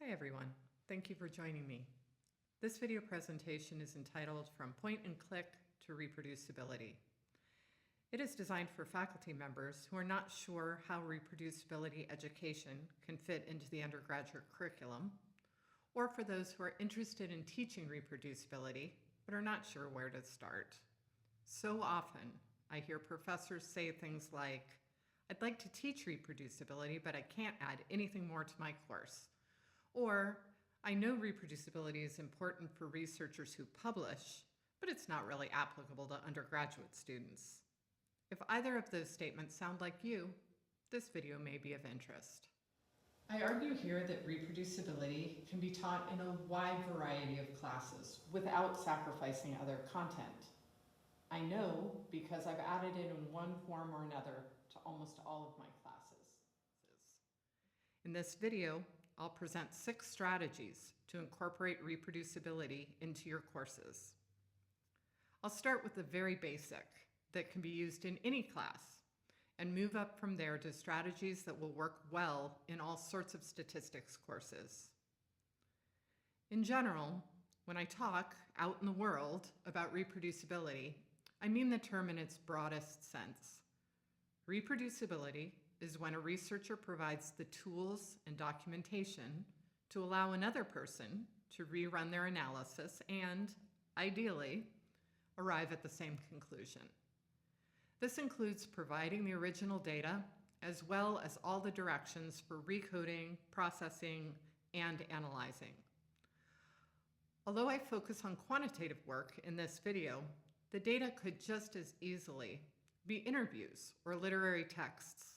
Hi everyone, thank you for joining me. This video presentation is entitled From Point and Click to Reproducibility. It is designed for faculty members who are not sure how reproducibility education can fit into the undergraduate curriculum, or for those who are interested in teaching reproducibility but are not sure where to start. So often, I hear professors say things like, "I'd like to teach reproducibility, but I can't add anything more to my course." Or, "I know reproducibility is important for researchers who publish, but it's not really applicable to undergraduate students." If either of those statements sound like you, this video may be of interest. I argue here that reproducibility can be taught in a wide variety of classes without sacrificing other content. I know because I've added it in one form or another to almost all of my classes. In this video, I'll present 6 strategies to incorporate reproducibility into your courses. I'll start with the very basic that can be used in any class and move up from there to strategies that will work well in all sorts of statistics courses. In general, when I talk out in the world about reproducibility, I mean the term in its broadest sense. Reproducibility is when a researcher provides the tools and documentation to allow another person to rerun their analysis and, ideally, arrive at the same conclusion. This includes providing the original data as well as all the directions for recoding, processing, and analyzing. Although I focus on quantitative work in this video, the data could just as easily be interviews or literary texts.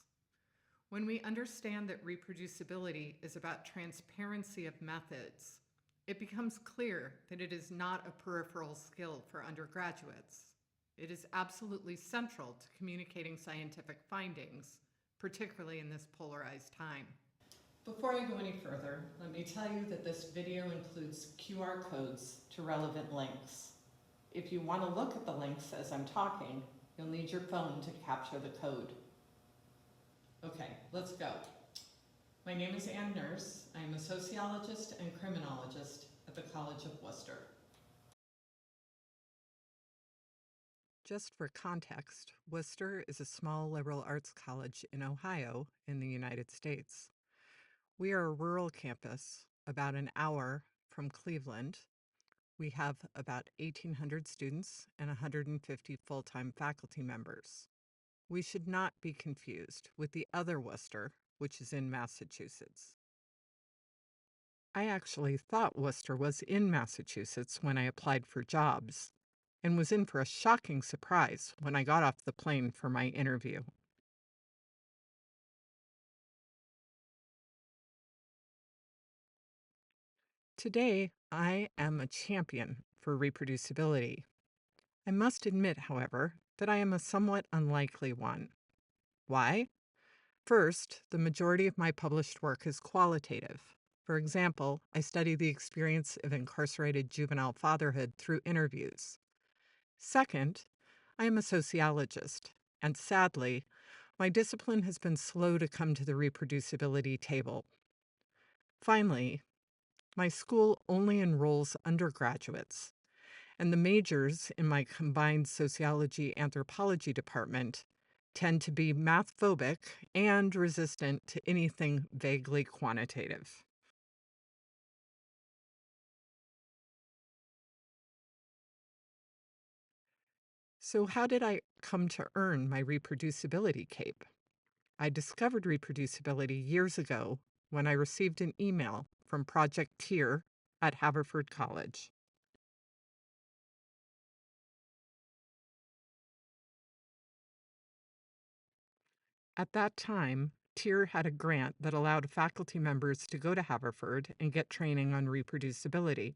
When we understand that reproducibility is about transparency of methods, it becomes clear that it is not a peripheral skill for undergraduates. It is absolutely central to communicating scientific findings, particularly in this polarized time. Before I go any further, let me tell you that this video includes QR codes to relevant links. If you want to look at the links as I'm talking, you'll need your phone to capture the code. Okay, let's go. My name is Ann Nurse. I am a sociologist and criminologist at the College of Wooster. Just for context, Wooster is a small liberal arts college in Ohio in the United States. We are a rural campus about an hour from Cleveland. We have about 1,800 students and 150 full-time faculty members. We should not be confused with the other Wooster, which is in Massachusetts. I actually thought Wooster was in Massachusetts when I applied for jobs, and was in for a shocking surprise when I got off the plane for my interview. Today, I am a champion for reproducibility. I must admit, however, that I am a somewhat unlikely one. Why? First, the majority of my published work is qualitative. For example, I study the experience of incarcerated juvenile fatherhood through interviews. Second, I am a sociologist, and sadly, my discipline has been slow to come to the reproducibility table. Finally, my school only enrolls undergraduates, and the majors in my combined sociology-anthropology department tend to be math-phobic and resistant to anything vaguely quantitative. So how did I come to earn my reproducibility cape? I discovered reproducibility years ago when I received an email from Project TIER at Haverford College. At that time, TIER had a grant that allowed faculty members to go to Haverford and get training on reproducibility.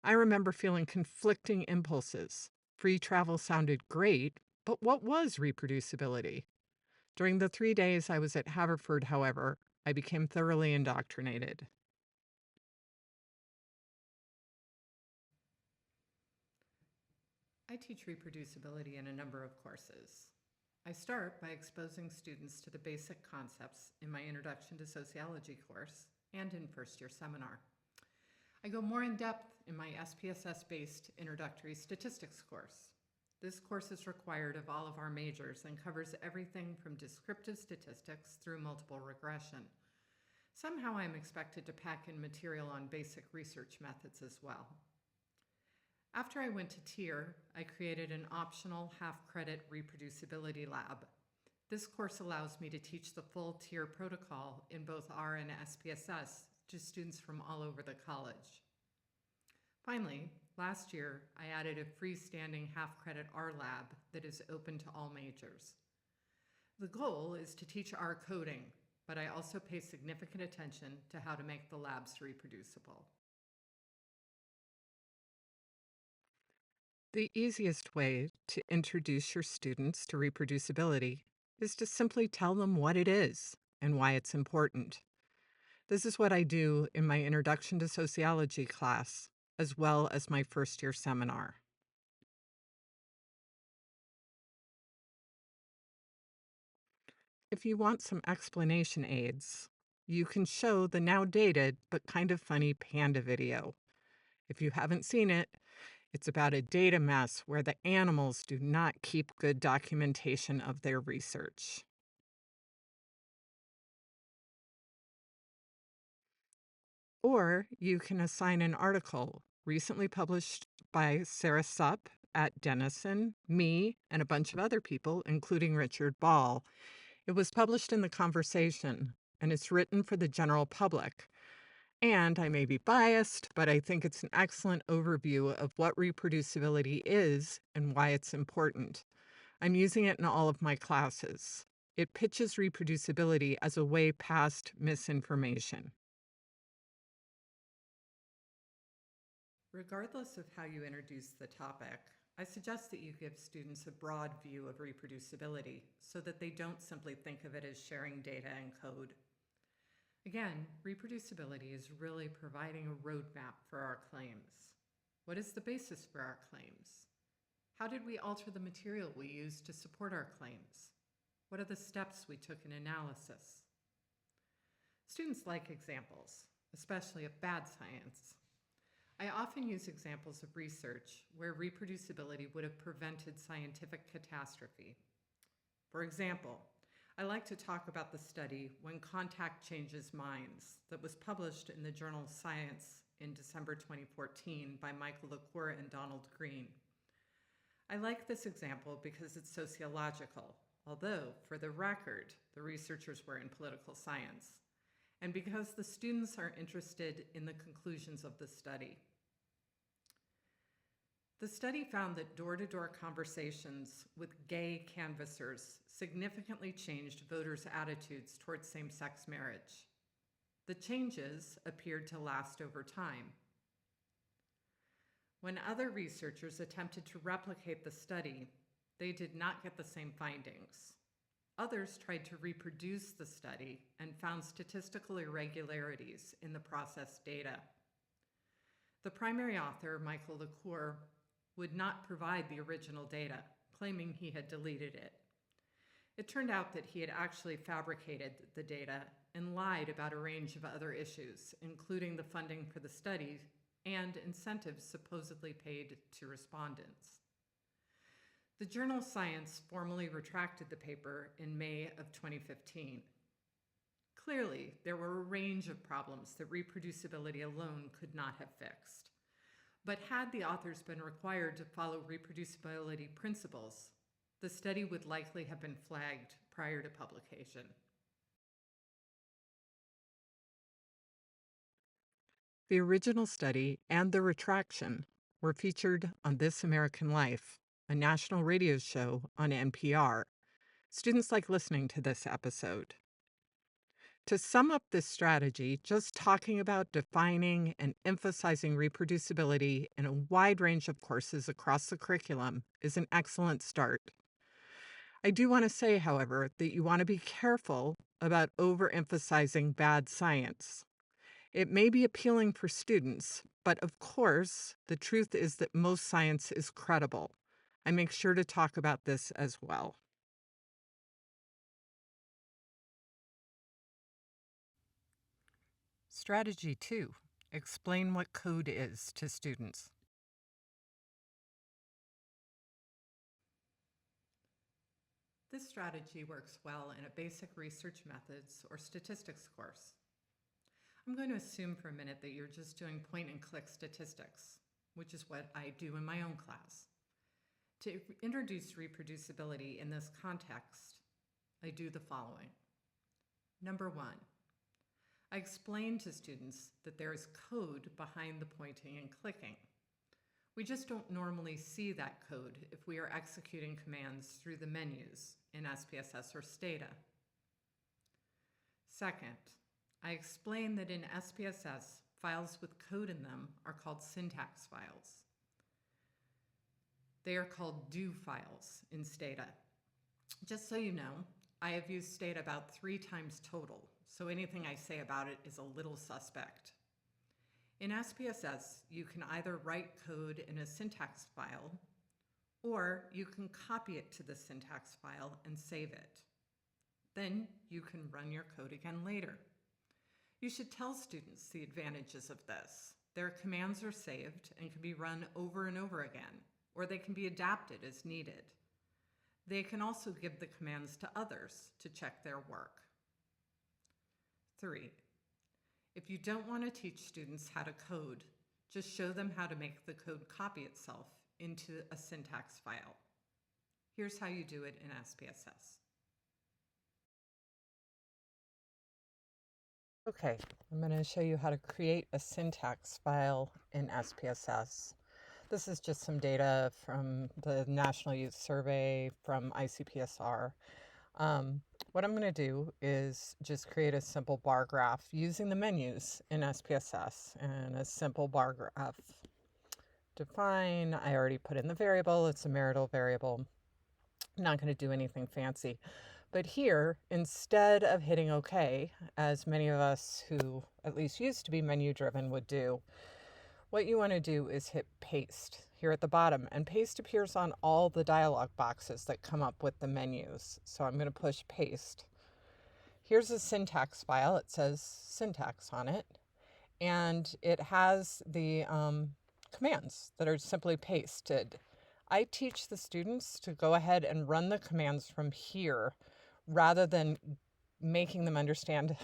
I remember feeling conflicting impulses. Free travel sounded great, but what was reproducibility? During the 3 days I was at Haverford, however, I became thoroughly indoctrinated. I teach reproducibility in a number of courses. I start by exposing students to the basic concepts in my Introduction to Sociology course and in first-year seminar. I go more in depth in my SPSS-based introductory statistics course. This course is required of all of our majors and covers everything from descriptive statistics through multiple regression. Somehow I'm expected to pack in material on basic research methods as well. After I went to tier, I created an optional half-credit reproducibility lab. This course allows me to teach the full tier protocol in both R and SPSS to students from all over the college. Finally, last year, I added a freestanding half-credit R lab that is open to all majors. The goal is to teach R coding, but I also pay significant attention to how to make the labs reproducible. The easiest way to introduce your students to reproducibility is to simply tell them what it is and why it's important. This is what I do in my Introduction to Sociology class, as well as my first-year seminar. If you want some explanation aids, you can show the now dated but kind of funny panda video. If you haven't seen it, it's about a data mess where the animals do not keep good documentation of their research. Or you can assign an article recently published by Sarah Supp at Denison, me, and a bunch of other people, including Richard Ball. It was published in The Conversation, and it's written for the general public. And I may be biased, but I think it's an excellent overview of what reproducibility is and why it's important. I'm using it in all of my classes. It pitches reproducibility as a way past misinformation. Regardless of how you introduce the topic, I suggest that you give students a broad view of reproducibility so that they don't simply think of it as sharing data and code. Again, reproducibility is really providing a roadmap for our claims. What is the basis for our claims? How did we alter the material we used to support our claims? What are the steps we took in analysis? Students like examples, especially of bad science. I often use examples of research where reproducibility would have prevented scientific catastrophe. For example, I like to talk about the study When Contact Changes Minds that was published in the journal Science in December 2014 by Michael LaCour and Donald Green. I like this example because it's sociological, although, for the record, the researchers were in political science, and because the students are interested in the conclusions of the study. The study found that door-to-door conversations with gay canvassers significantly changed voters' attitudes towards same-sex marriage. The changes appeared to last over time. When other researchers attempted to replicate the study, they did not get the same findings. Others tried to reproduce the study and found statistical irregularities in the processed data. The primary author, Michael LaCour, would not provide the original data, claiming he had deleted it. It turned out that he had actually fabricated the data and lied about a range of other issues, including the funding for the study and incentives supposedly paid to respondents. The journal Science formally retracted the paper in May of 2015. Clearly, there were a range of problems that reproducibility alone could not have fixed. But had the authors been required to follow reproducibility principles, the study would likely have been flagged prior to publication. The original study and the retraction were featured on This American Life, a national radio show on NPR. Students like listening to this episode. To sum up this strategy, just talking about defining and emphasizing reproducibility in a wide range of courses across the curriculum is an excellent start. I do want to say, however, that you want to be careful about overemphasizing bad science. It may be appealing for students, but of course, the truth is that most science is credible. I make sure to talk about this as well. Strategy 2. Explain what code is to students. This strategy works well in a basic research methods or statistics course. I'm going to assume for a minute that you're just doing point-and-click statistics, which is what I do in my own class. To introduce reproducibility in this context, I do the following. Number 1, I explain to students that there is code behind the pointing and clicking. We just don't normally see that code if we are executing commands through the menus in SPSS or STATA. Second, I explain that in SPSS, files with code in them are called syntax files. They are called do files in STATA. Just so you know, I have used STATA about 3 times total, so anything I say about it is a little suspect. In SPSS, you can either write code in a syntax file, or you can copy it to the syntax file and save it. Then you can run your code again later. You should tell students the advantages of this. Their commands are saved and can be run over and over again, or they can be adapted as needed. They can also give the commands to others to check their work. 3. If you don't want to teach students how to code, just show them how to make the code copy itself into a syntax file. Here's how you do it in SPSS. Okay, I'm going to show you how to create a syntax file in SPSS. This is just some data from the National Youth Survey from ICPSR. What I'm going to do is just create a simple bar graph using the menus in SPSS, and a simple bar graph. Define, I already put in the variable, it's a marital variable. I'm not going to do anything fancy. But here, instead of hitting OK, as many of us who at least used to be menu driven would do, what you want to do is hit paste here at the bottom, and paste appears on all the dialog boxes that come up with the menus. So I'm going to push paste. Here's a syntax file. It says syntax on it, and it has the commands that are simply pasted. I teach the students to go ahead and run the commands from here rather than making them understand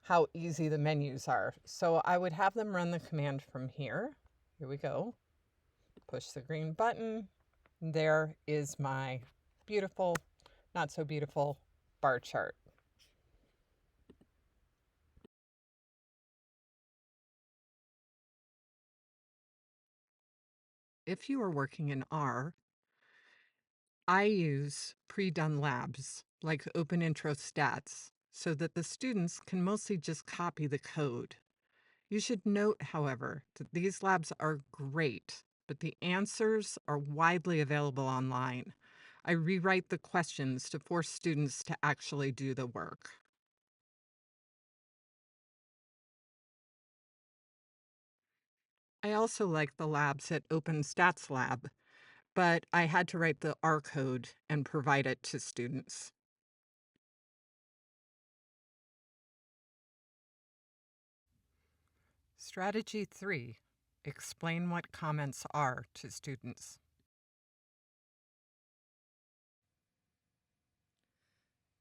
how easy the menus are. So I would have them run the command from here. Here we go. Push the green button. There is my beautiful, not so beautiful bar chart. If you are working in R, I use pre-done labs like Open Intro Stats so that the students can mostly just copy the code. You should note, however, that these labs are great, but the answers are widely available online. I rewrite the questions to force students to actually do the work. I also like the labs at Open Stats Lab, but I had to write the R code and provide it to students. Strategy 3. Explain what comments are to students.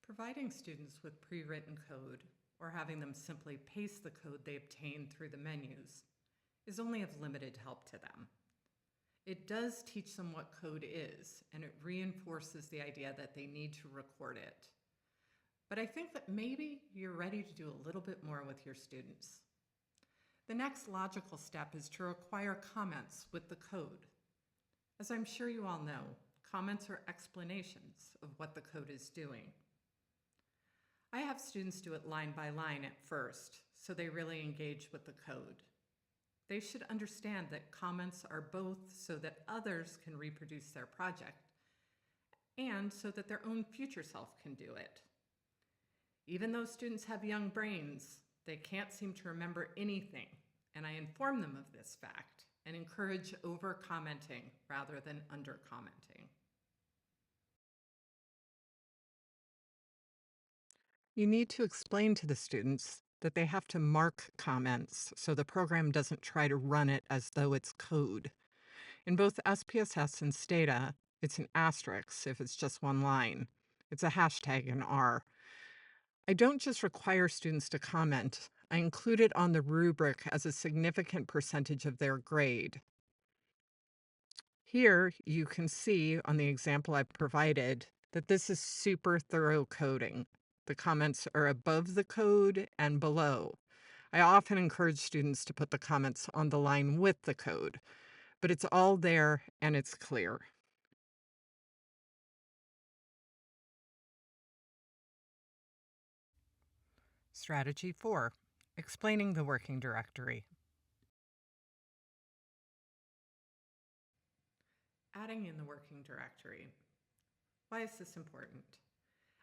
Providing students with pre-written code, or having them simply paste the code they obtain through the menus, is only of limited help to them. It does teach them what code is, and it reinforces the idea that they need to record it. But I think that maybe you're ready to do a little bit more with your students. The next logical step is to require comments with the code. As I'm sure you all know, comments are explanations of what the code is doing. I have students do it line by line at first, so they really engage with the code. They should understand that comments are both so that others can reproduce their project and so that their own future self can do it. Even though students have young brains, they can't seem to remember anything, and I inform them of this fact and encourage over-commenting rather than under-commenting. You need to explain to the students that they have to mark comments so the program doesn't try to run it as though it's code. In both SPSS and STATA, it's an asterisk if it's just one line. It's a hashtag in R. I don't just require students to comment. I include it on the rubric as a significant percentage of their grade. Here, you can see on the example I've provided that this is super thorough coding. The comments are above the code and below. I often encourage students to put the comments on the line with the code, but it's all there and it's clear. Strategy 4, explaining the working directory. Adding in the working directory. Why is this important?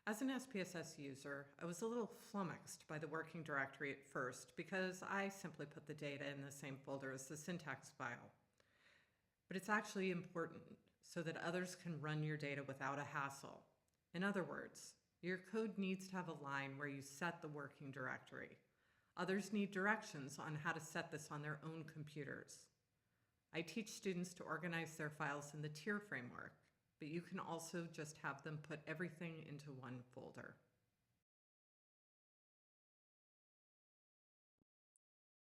As an SPSS user, I was a little flummoxed by the working directory at first because I simply put the data in the same folder as the syntax file. But it's actually important so that others can run your data without a hassle. In other words, your code needs to have a line where you set the working directory. Others need directions on how to set this on their own computers. I teach students to organize their files in the tier framework, but you can also just have them put everything into one folder.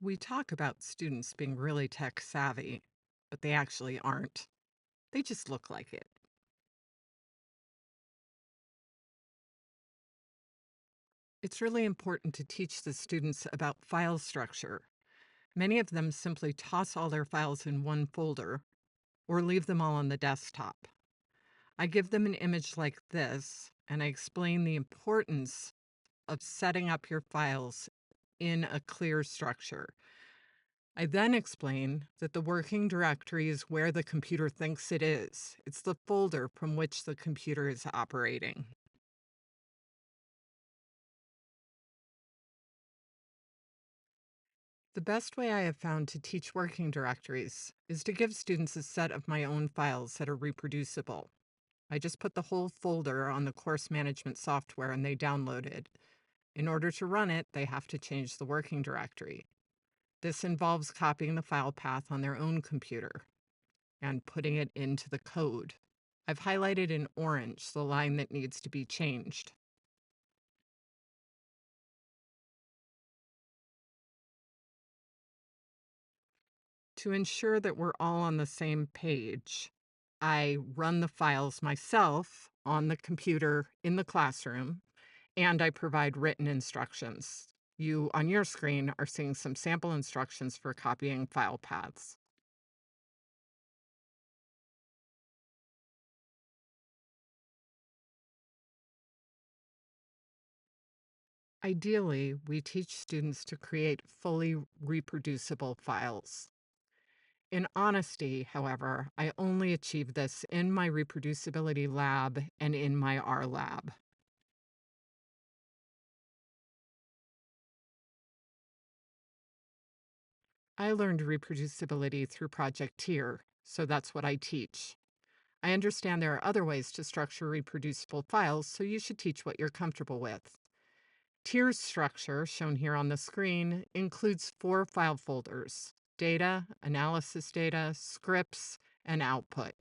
We talk about students being really tech savvy, but they actually aren't. They just look like it. It's really important to teach the students about file structure. Many of them simply toss all their files in one folder or leave them all on the desktop. I give them an image like this, and I explain the importance of setting up your files in a clear structure. I then explain that the working directory is where the computer thinks it is. It's the folder from which the computer is operating. The best way I have found to teach working directories is to give students a set of my own files that are reproducible. I just put the whole folder on the course management software and they download it. In order to run it, they have to change the working directory. This involves copying the file path on their own computer and putting it into the code. I've highlighted in orange the line that needs to be changed. To ensure that we're all on the same page, I run the files myself on the computer in the classroom, and I provide written instructions. You, on your screen, are seeing some sample instructions for copying file paths. Ideally, we teach students to create fully reproducible files. In honesty, however, I only achieve this in my reproducibility lab and in my R lab. I learned reproducibility through Project Tier, so that's what I teach. I understand there are other ways to structure reproducible files, so you should teach what you're comfortable with. Tier's structure, shown here on the screen, includes 4 file folders: data, analysis data, scripts, and output.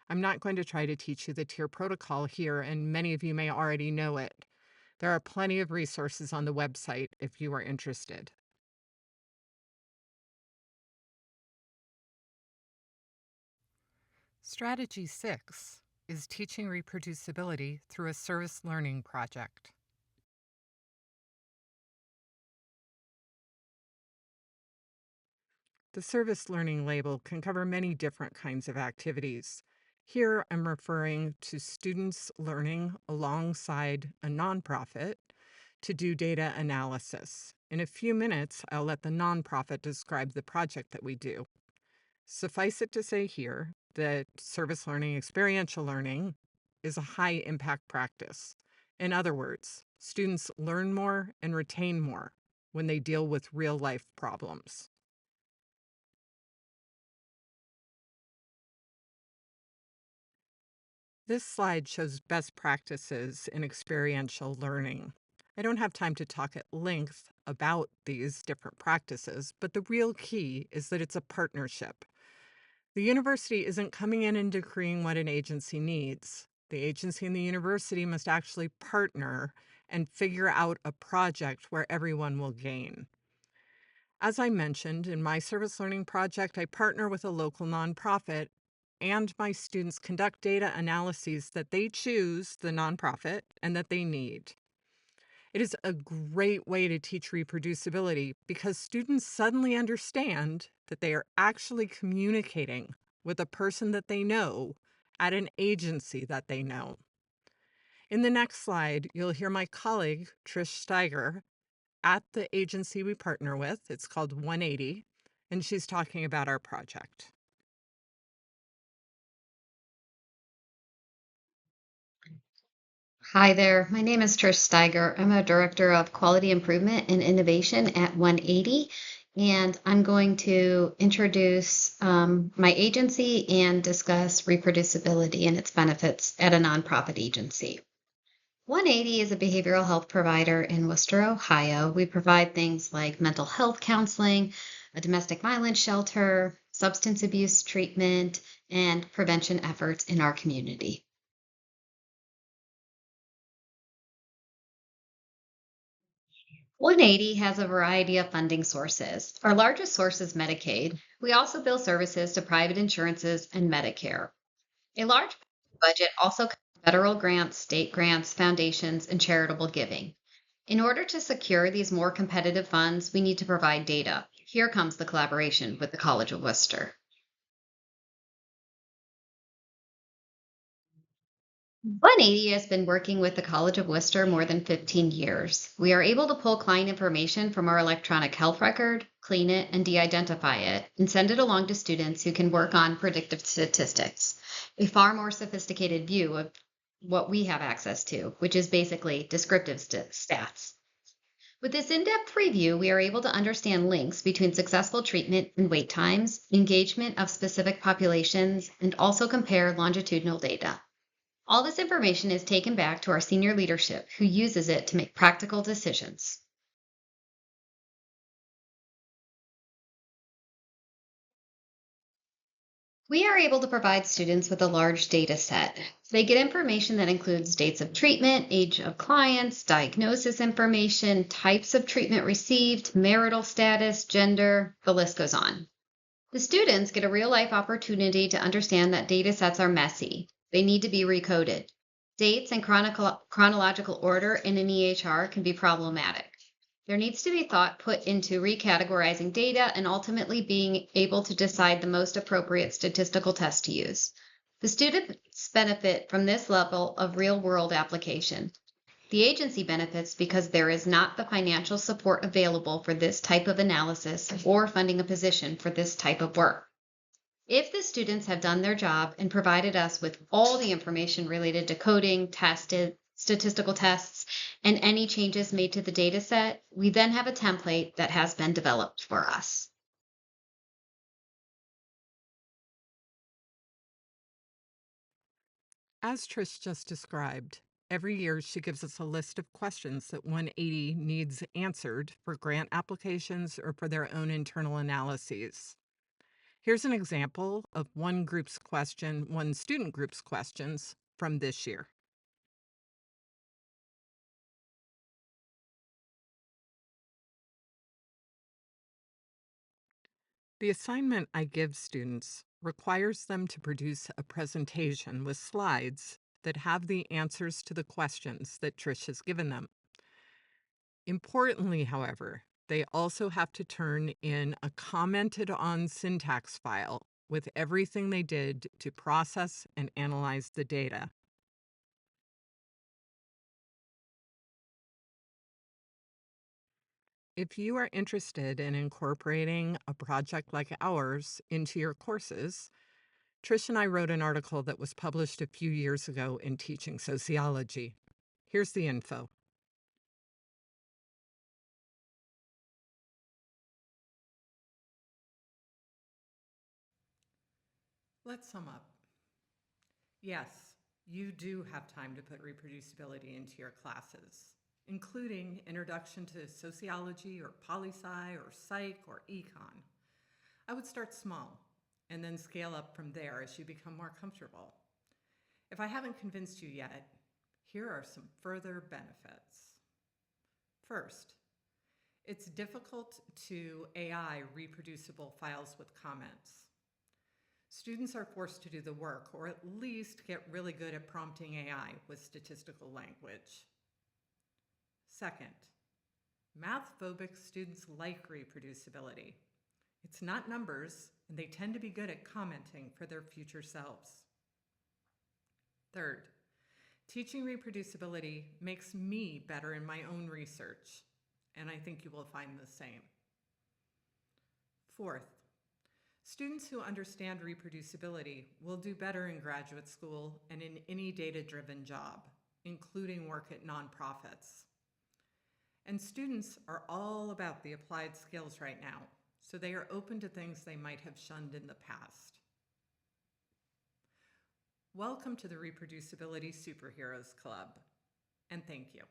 I'm not going to try to teach you the tier protocol here, and many of you may already know it. There are plenty of resources on the website if you are interested. Strategy 6 is teaching reproducibility through a service learning project. The service learning label can cover many different kinds of activities. Here I'm referring to students learning alongside a nonprofit to do data analysis. In a few minutes, I'll let the nonprofit describe the project that we do. Suffice it to say here that service learning, experiential learning, is a high impact practice. In other words, students learn more and retain more when they deal with real life problems. This slide shows best practices in experiential learning. I don't have time to talk at length about these different practices, but the real key is that it's a partnership. The university isn't coming in and decreeing what an agency needs. The agency and the university must actually partner and figure out a project where everyone will gain. As I mentioned, in my service learning project, I partner with a local nonprofit, and my students conduct data analyses that they choose, the nonprofit, and that they need. It is a great way to teach reproducibility because students suddenly understand that they are actually communicating with a person that they know at an agency that they know. In the next slide, you'll hear my colleague, Trish Steiger, at the agency we partner with. It's called 180, and she's talking about our project. Hi there, my name is Trish Steiger. I'm a Director of Quality Improvement and Innovation at 180, and I'm going to introduce my agency and discuss reproducibility and its benefits at a nonprofit agency. 180 is a behavioral health provider in Wooster, Ohio. We provide things like mental health counseling, a domestic violence shelter, substance abuse treatment, and prevention efforts in our community. 180 has a variety of funding sources. Our largest source is Medicaid. We also bill services to private insurances and Medicare. A large budget also covers federal grants, state grants, foundations, and charitable giving. In order to secure these more competitive funds, we need to provide data. Here comes the collaboration with the College of Wooster. 180 has been working with the College of Worcester more than 15 years. We are able to pull client information from our electronic health record, clean it, and de identify it, and send it along to students who can work on predictive statistics, a far more sophisticated view of what we have access to, which is basically descriptive stats. With this in depth review, we are able to understand links between successful treatment and wait times, engagement of specific populations, and also compare longitudinal data. All this information is taken back to our senior leadership, who uses it to make practical decisions. We are able to provide students with a large data set. They get information that includes dates of treatment, age of clients, diagnosis information, types of treatment received, marital status, gender, the list goes on. The students get a real life opportunity to understand that data sets are messy. They need to be recoded. Dates and chronological order in an EHR can be problematic. There needs to be thought put into recategorizing data and ultimately being able to decide the most appropriate statistical test to use. The students benefit from this level of real world application. The agency benefits because there is not the financial support available for this type of analysis or funding a position for this type of work. If the students have done their job and provided us with all the information related to coding, tested, statistical tests, and any changes made to the data set, we then have a template that has been developed for us. As Trish just described, every year she gives us a list of questions that 180 needs answered for grant applications or for their own internal analyses. Here's an example of one student group's questions from this year. The assignment I give students requires them to produce a presentation with slides that have the answers to the questions that Trish has given them. Importantly, however, they also have to turn in a commented on syntax file with everything they did to process and analyze the data. If you are interested in incorporating a project like ours into your courses, Trish and I wrote an article that was published a few years ago in Teaching Sociology. Here's the info. Let's sum up. Yes, you do have time to put reproducibility into your classes. including introduction to sociology or poli-sci or psych or econ. I would start small and then scale up from there as you become more comfortable. If I haven't convinced you yet, here are some further benefits. First, it's difficult to AI reproducible files with comments. Students are forced to do the work, or at least get really good at prompting AI with statistical language. Second, math-phobic students like reproducibility. It's not numbers, and they tend to be good at commenting for their future selves. Third, teaching reproducibility makes me better in my own research, and I think you will find the same. Fourth, students who understand reproducibility will do better in graduate school and in any data-driven job, including work at nonprofits. And students are all about the applied skills right now, so they are open to things they might have shunned in the past. Welcome to the Reproducibility Superheroes Club, and thank you.